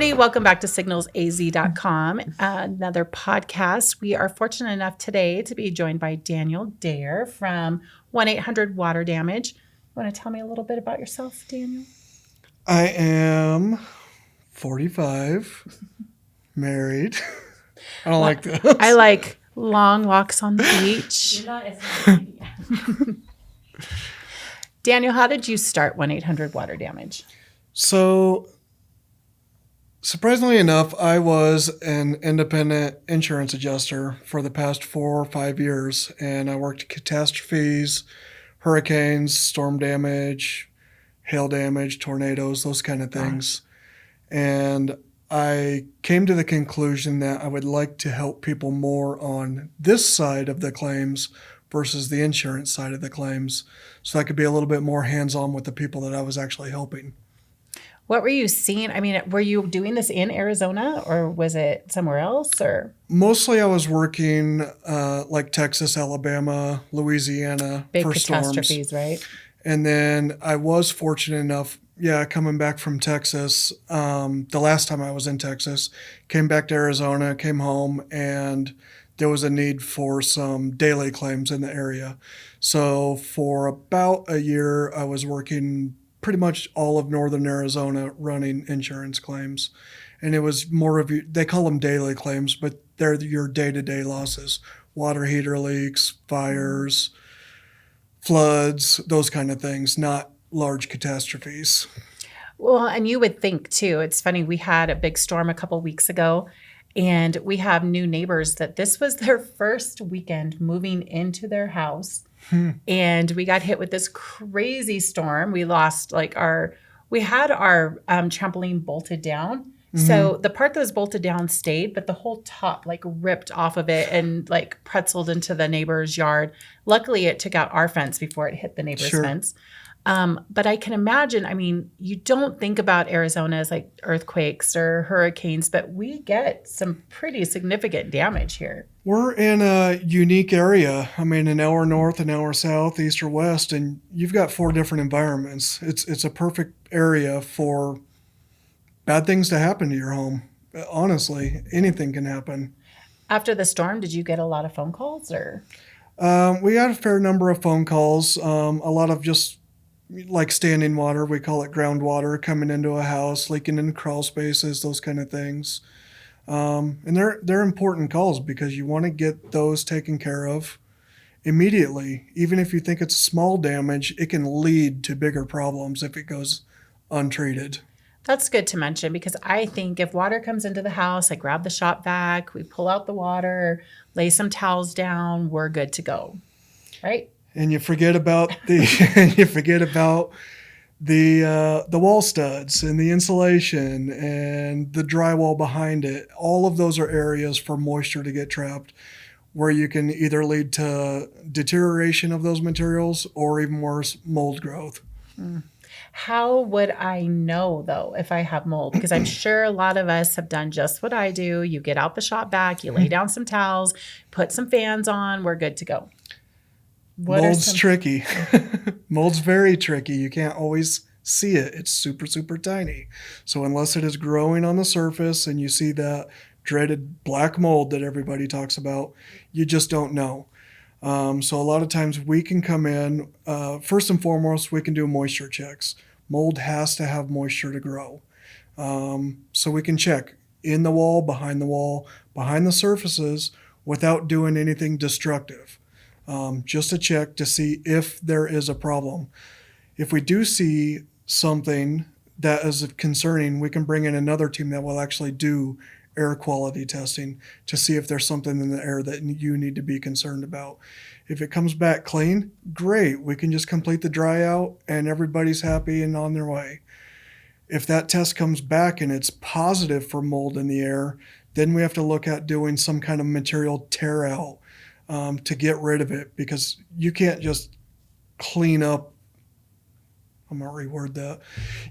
everybody. Welcome back to signalsaz.com, another podcast. We are fortunate enough today to be joined by Daniel Daire from 1-800-WATER DAMAGE. You want to tell me a little bit about yourself, Daniel? I am 45, married. I don't like this. I like long walks on the beach. You're not as Daniel, how did you start 1-800-WATER DAMAGE? So, surprisingly enough, I was an independent insurance adjuster for the past 4 or 5 years, and I worked catastrophes, hurricanes, storm damage, hail damage, tornadoes, those kind of things. And I came to the conclusion that I would like to help people more on this side of the claims versus the insurance side of the claims, so I could be a little bit more hands-on with the people that I was actually helping. What were you seeing? I mean, were you doing this in Arizona or was it somewhere else? Or Mostly I was working like Texas, Alabama, Louisiana big for catastrophes, storms. right? And then I was fortunate enough, coming back from Texas, the last time I was in Texas, came back to Arizona, came home, and there was a need for some daily claims in the area. So for about a year, I was working pretty much all of northern Arizona running insurance claims. And it was more of, they call them daily claims, but they're your day-to-day losses. Water heater leaks, fires, floods, those kind of things, not large catastrophes. Well, and you would think too, it's funny, we had a big storm a couple weeks ago, and we have new neighbors that this was their first weekend moving into their house. And we got hit with this crazy storm. We lost we had our trampoline bolted down. Mm-hmm. So the part that was bolted down stayed, but the whole top ripped off of it and pretzeled into the neighbor's yard. Luckily, it took out our fence before it hit the neighbor's fence. But I can imagine, I mean, you don't think about Arizona as earthquakes or hurricanes, but we get some pretty significant damage here. We're in a unique area. I mean, an hour north, an hour south, east or west, and you've got 4 different environments. It's a perfect area for bad things to happen to your home. Honestly, anything can happen. After the storm, did you get a lot of phone calls or? We got a fair number of phone calls, a lot of just like standing water, we call it groundwater, coming into a house, leaking in crawl spaces, those kind of things. And they're important calls because you want to get those taken care of immediately. Even if you think it's small damage, it can lead to bigger problems if it goes untreated. That's good to mention because I think if water comes into the house, I grab the shop vac, we pull out the water, lay some towels down, we're good to go, right? And you forget about the the wall studs and the insulation and the drywall behind it. All of those are areas for moisture to get trapped, where you can either lead to deterioration of those materials or even worse, mold growth. How would I know, though, if I have mold? Because I'm sure a lot of us have done just what I do. You get out the shop vac, you lay down some towels, put some fans on, we're good to go. Mold's tricky. Mold's very tricky. You can't always see it. It's super, super tiny. So unless it is growing on the surface and you see that dreaded black mold that everybody talks about, you just don't know. So a lot of times we can come in, first and foremost, we can do moisture checks. Mold has to have moisture to grow. So we can check in the wall, behind the surfaces without doing anything destructive. Just to check to see if there is a problem. If we do see something that is concerning, we can bring in another team that will actually do air quality testing to see if there's something in the air that you need to be concerned about. If it comes back clean, great. We can just complete the dry out and everybody's happy and on their way. If that test comes back and it's positive for mold in the air, then we have to look at doing some kind of material tear out to get rid of it, because you can't just clean up. I'm going to reword that.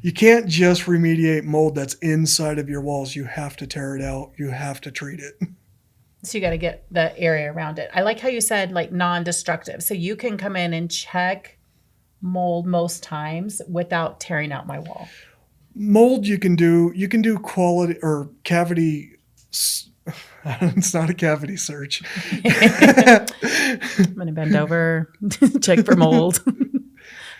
You can't just remediate mold that's inside of your walls. You have to tear it out. You have to treat it. So you got to get the area around it. I like how you said non-destructive. So you can come in and check mold most times without tearing out my wall. Mold you can do quality or cavity. It's not a cavity search. I'm going to bend over, check for mold.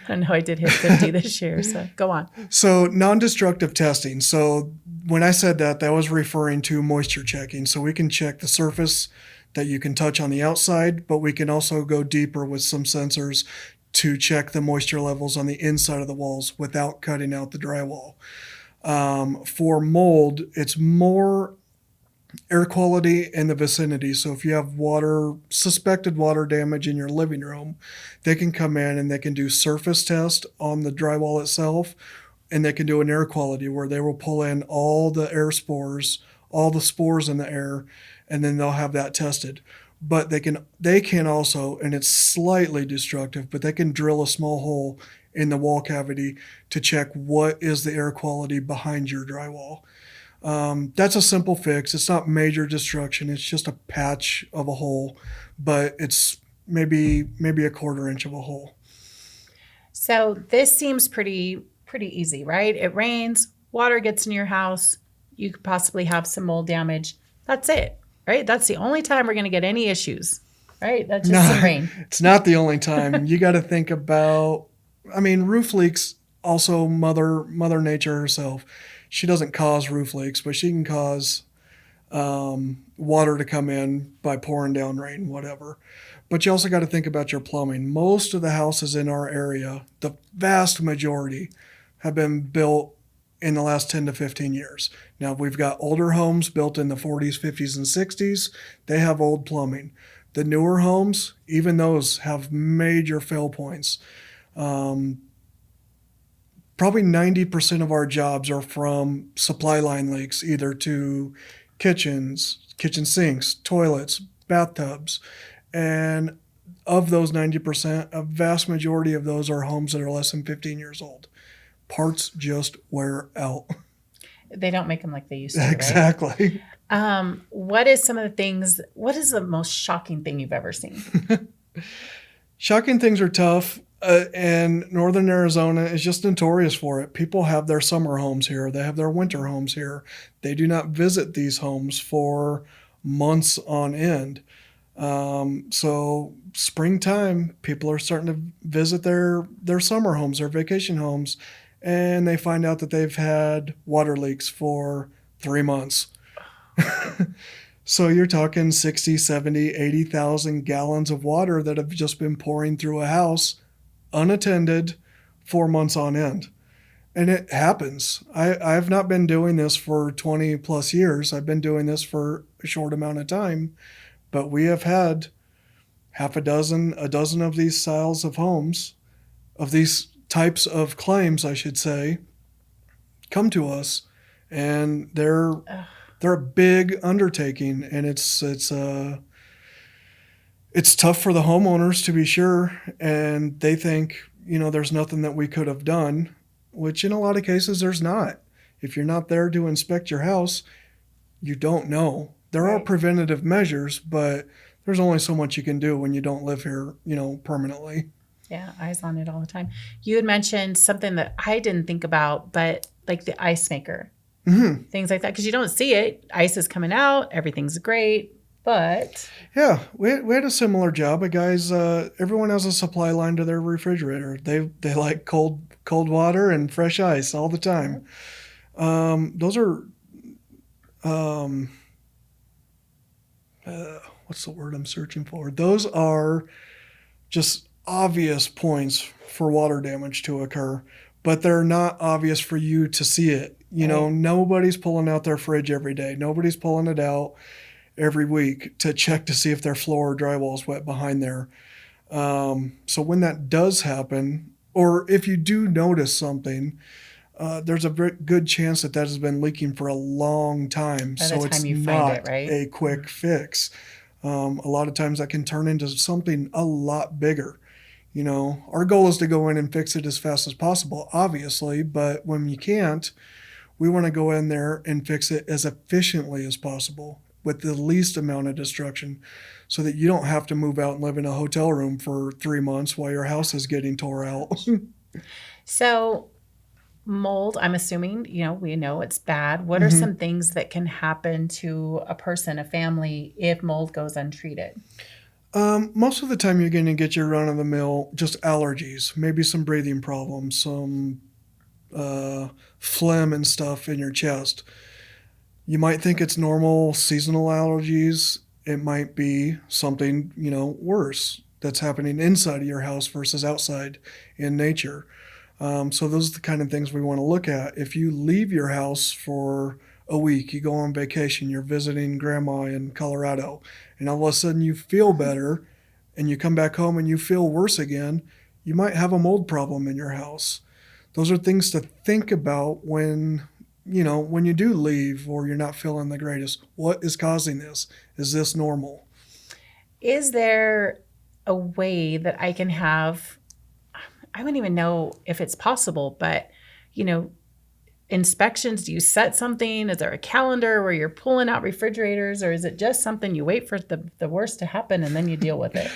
I know I did hit 50 this year, so go on. So non-destructive testing. So when I said that was referring to moisture checking. So we can check the surface that you can touch on the outside, but we can also go deeper with some sensors to check the moisture levels on the inside of the walls without cutting out the drywall. For mold, it's more air quality in the vicinity. So if you have suspected water damage in your living room, they can come in and they can do surface test on the drywall itself, and they can do an air quality where they will pull in all the air spores, all the spores in the air, and then they'll have that tested. But they can also, and it's slightly destructive, but they can drill a small hole in the wall cavity to check what is the air quality behind your drywall. That's a simple fix. It's not major destruction. It's just a patch of a hole, but it's maybe a quarter inch of a hole. So this seems pretty easy, right? It rains, water gets in your house, you could possibly have some mold damage. That's it, right? That's the only time we're going to get any issues, right? That's just some rain. It's not the only time. You got to think about, roof leaks, also Mother Nature herself. She doesn't cause roof leaks, but she can cause water to come in by pouring down rain, whatever. But you also got to think about your plumbing. Most of the houses in our area, the vast majority, have been built in the last 10 to 15 years. Now, we've got older homes built in the 40s, 50s, and 60s. They have old plumbing. The newer homes, even those have major fail points. Probably 90% of our jobs are from supply line leaks, either to kitchens, kitchen sinks, toilets, bathtubs. And of those 90%, a vast majority of those are homes that are less than 15 years old. Parts just wear out. They don't make them like they used to, exactly. Right? What is the most shocking thing you've ever seen? Shocking things are tough. And Northern Arizona is just notorious for it. People have their summer homes here. They have their winter homes here. They do not visit these homes for months on end. So springtime, people are starting to visit their summer homes, their vacation homes, and they find out that they've had water leaks for 3 months. So you're talking 60, 70, 80,000 gallons of water that have just been pouring through a house unattended 4 months on end. And it happens. I've not been doing this for 20 plus years. I've been doing this for a short amount of time, but we have had a dozen of these styles of homes, of these types of claims, I should say, come to us, and they're a big undertaking, and it's tough for the homeowners, to be sure, and they think, there's nothing that we could have done, which in a lot of cases there's not. If you're not there to inspect your house, you don't know. There are preventative measures, but there's only so much you can do when you don't live here, permanently. Yeah, eyes on it all the time. You had mentioned something that I didn't think about, but like the ice maker, things like that, because you don't see it. Ice is coming out, everything's great. But yeah, we had a similar job. Guys, everyone has a supply line to their refrigerator. They like cold water and fresh ice all the time. Those are what's the word I'm searching for? Those are just obvious points for water damage to occur, but they're not obvious for you to see it. Nobody's pulling out their fridge every day. Nobody's pulling it out every week to check to see if their floor or drywall is wet behind there. So when that does happen, or if you do notice something, there's a very good chance that has been leaking for a long time. So it's not a quick fix. A lot of times that can turn into something a lot bigger. Our goal is to go in and fix it as fast as possible, obviously, but when you can't, we want to go in there and fix it as efficiently as possible, with the least amount of destruction, so that you don't have to move out and live in a hotel room for 3 months while your house is getting tore out. So mold, I'm assuming, we know it's bad. What are some things that can happen to a person, a family, if mold goes untreated? Most of the time you're going to get your run-of-the-mill just allergies, maybe some breathing problems, some phlegm and stuff in your chest. You might think it's normal seasonal allergies. It might be something, worse that's happening inside of your house versus outside in nature. So those are the kind of things we want to look at. If you leave your house for a week, you go on vacation, you're visiting grandma in Colorado, and all of a sudden you feel better and you come back home and you feel worse again, you might have a mold problem in your house. Those are things to think about when you do leave or you're not feeling the greatest. What is causing this? Is this normal? Is there a way that I can have, I don't even know if it's possible, but, inspections? Do you set something? Is there a calendar where you're pulling out refrigerators, or is it just something you wait for the worst to happen and then you deal with it?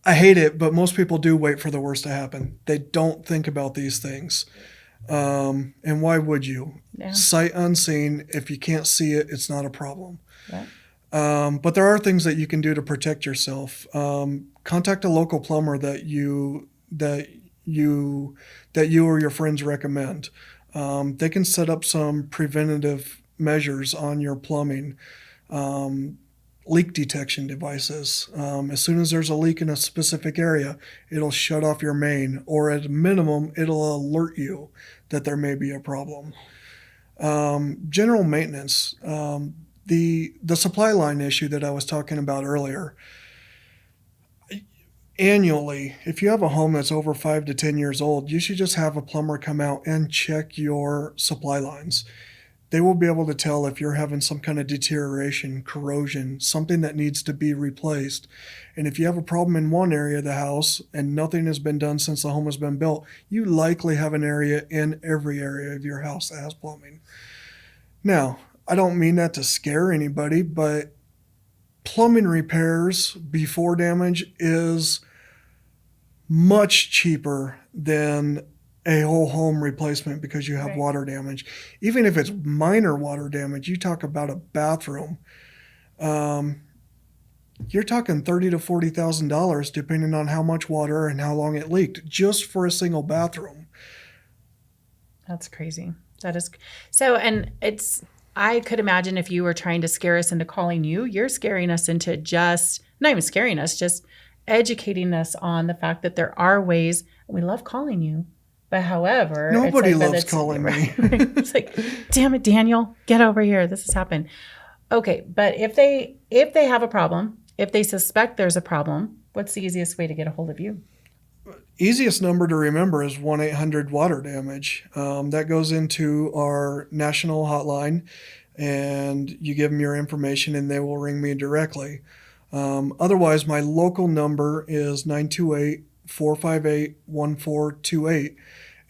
I hate it, but most people do wait for the worst to happen. They don't think about these things. And why would you? Yeah. Sight unseen, if you can't see it, it's not a problem. Yeah. But there are things that you can do to protect yourself. Contact a local plumber that you or your friends recommend. They can set up some preventative measures on your plumbing. Leak detection devices. As soon as there's a leak in a specific area, it'll shut off your main, or at a minimum, it'll alert you that there may be a problem. General maintenance. The supply line issue that I was talking about earlier. Annually, if you have a home that's over 5 to 10 years old, you should just have a plumber come out and check your supply lines. They will be able to tell if you're having some kind of deterioration, corrosion, something that needs to be replaced. And if you have a problem in one area of the house and nothing has been done since the home has been built, you likely have an area in every area of your house that has plumbing. Now, I don't mean that to scare anybody, but plumbing repairs before damage is much cheaper than a whole home replacement because you have water damage. Even if it's minor water damage, you talk about a bathroom, you're talking $30,000 to $40,000 depending on how much water and how long it leaked just for a single bathroom. That's crazy. That is so. And I could imagine if you were trying to scare us into calling you, you're scaring us into just not even scaring us, just educating us on the fact that there are ways. We love calling you. But however, nobody loves calling me. It's like, damn it, Daniel, get over here. This has happened. Okay, but if they have a problem, if they suspect there's a problem, what's the easiest way to get a hold of you? Easiest number to remember is 1-800-WATER-DAMAGE. That goes into our national hotline, and you give them your information, and they will ring me directly. Otherwise, my local number is 928-458-1428.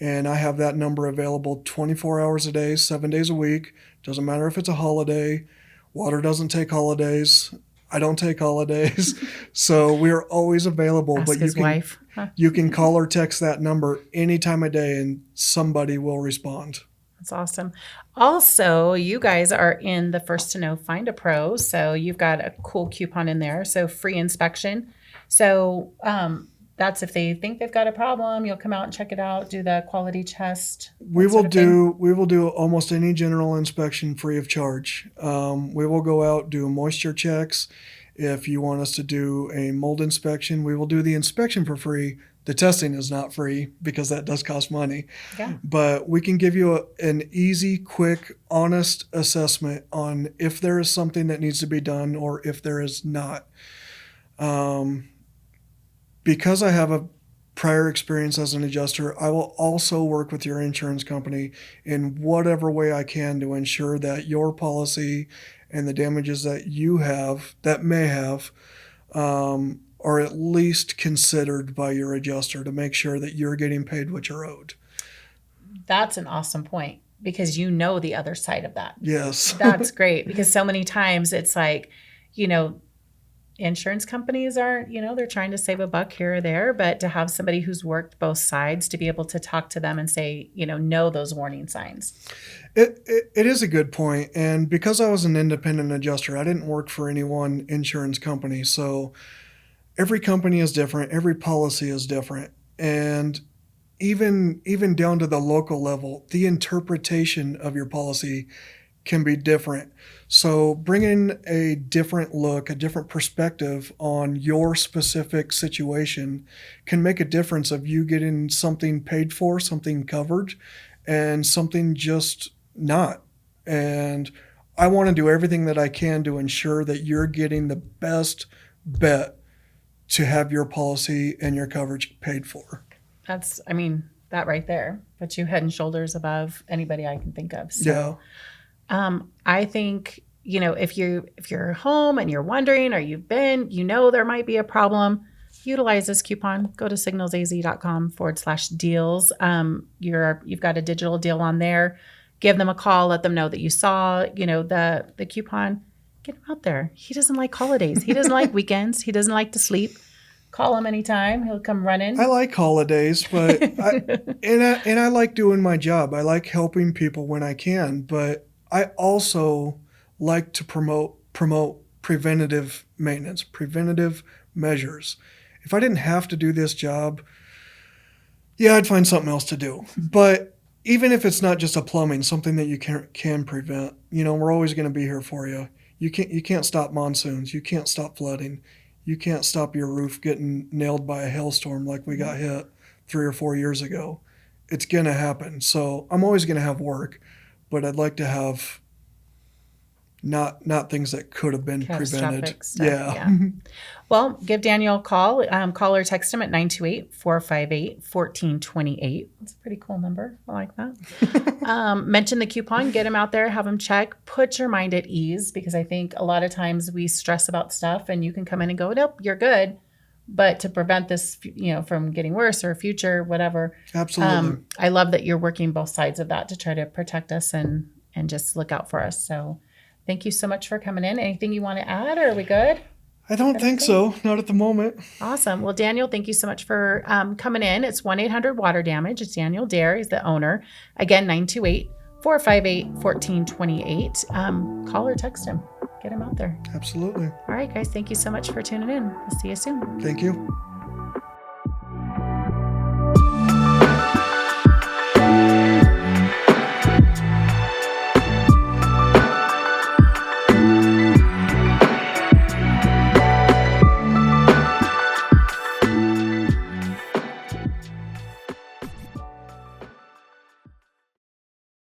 And I have that number available 24 hours a day, 7 days a week. Doesn't matter if it's a holiday. Water doesn't take holidays. I don't take holidays. So we're always available. Ask his wife. Huh? You can call or text that number any time of day and somebody will respond. That's awesome. Also, you guys are in the First to Know Find a Pro. So you've got a cool coupon in there. So free inspection. So that's if they think they've got a problem, you'll come out and check it out, do the quality test. We will do almost any general inspection free of charge. We will go out, do moisture checks. If you want us to do a mold inspection, we will do the inspection for free. The testing is not free because that does cost money. Yeah. But we can give you an easy, quick, honest assessment on if there is something that needs to be done or if there is not. Because I have a prior experience as an adjuster, I will also work with your insurance company in whatever way I can to ensure that your policy and the damages that you have, that may have, are at least considered by your adjuster to make sure that you're getting paid what you're owed. That's an awesome point because you know the other side of that. Yes. That's great because so many times it's like, insurance companies aren't, they're trying to save a buck here or there, but to have somebody who's worked both sides to be able to talk to them and say, know those warning signs. It is a good point. And because I was an independent adjuster, I didn't work for any one insurance company. So every company is different. Every policy is different. And even down to the local level, the interpretation of your policy can be different. So bringing a different look, a different perspective on your specific situation can make a difference of you getting something paid for, something covered, and something just not. And I want to do everything that I can to ensure that you're getting the best bet to have your policy and your coverage paid for. That right there puts you head and shoulders above anybody I can think of. So, yeah. I think, if you're home and you're wondering, or you've been, there might be a problem, utilize this coupon. Go to signalsaz.com/deals. You've got a digital deal on there. Give them a call. Let them know that you saw, the coupon. Get him out there. He doesn't like holidays. He doesn't like weekends. He doesn't like to sleep. Call him anytime. He'll come running. I like holidays, but I like doing my job. I like helping people when I can, but I also like to promote preventative maintenance, preventative measures. If I didn't have to do this job, I'd find something else to do. But even if it's not just a plumbing, something that you can prevent, we're always going to be here for you. You can't stop monsoons. You can't stop flooding. You can't stop your roof getting nailed by a hailstorm like we got hit 3 or 4 years ago. It's going to happen. So I'm always going to have work, but I'd like to have not things that could have been prevented. Stuff, yeah. Well, give Daniel a call. Call or text him at 928-458-1428. That's a pretty cool number. I like that. Mention the coupon. Get him out there. Have him check. Put your mind at ease, because I think a lot of times we stress about stuff and you can come in and go, nope, you're good. But to prevent this, from getting worse or future, whatever. Absolutely. I love that you're working both sides of that to try to protect us and just look out for us. So thank you so much for coming in. Anything you want to add, or are we good? I don't think so. Not at the moment. Awesome. Well, Daniel, thank you so much for coming in. It's 1-800-WATER-DAMAGE. It's Daniel Daire. He's the owner. Again, 928-458-1428. Call or text him. Get him out there. Absolutely. All right, guys. Thank you so much for tuning in. We'll see you soon. Thank you.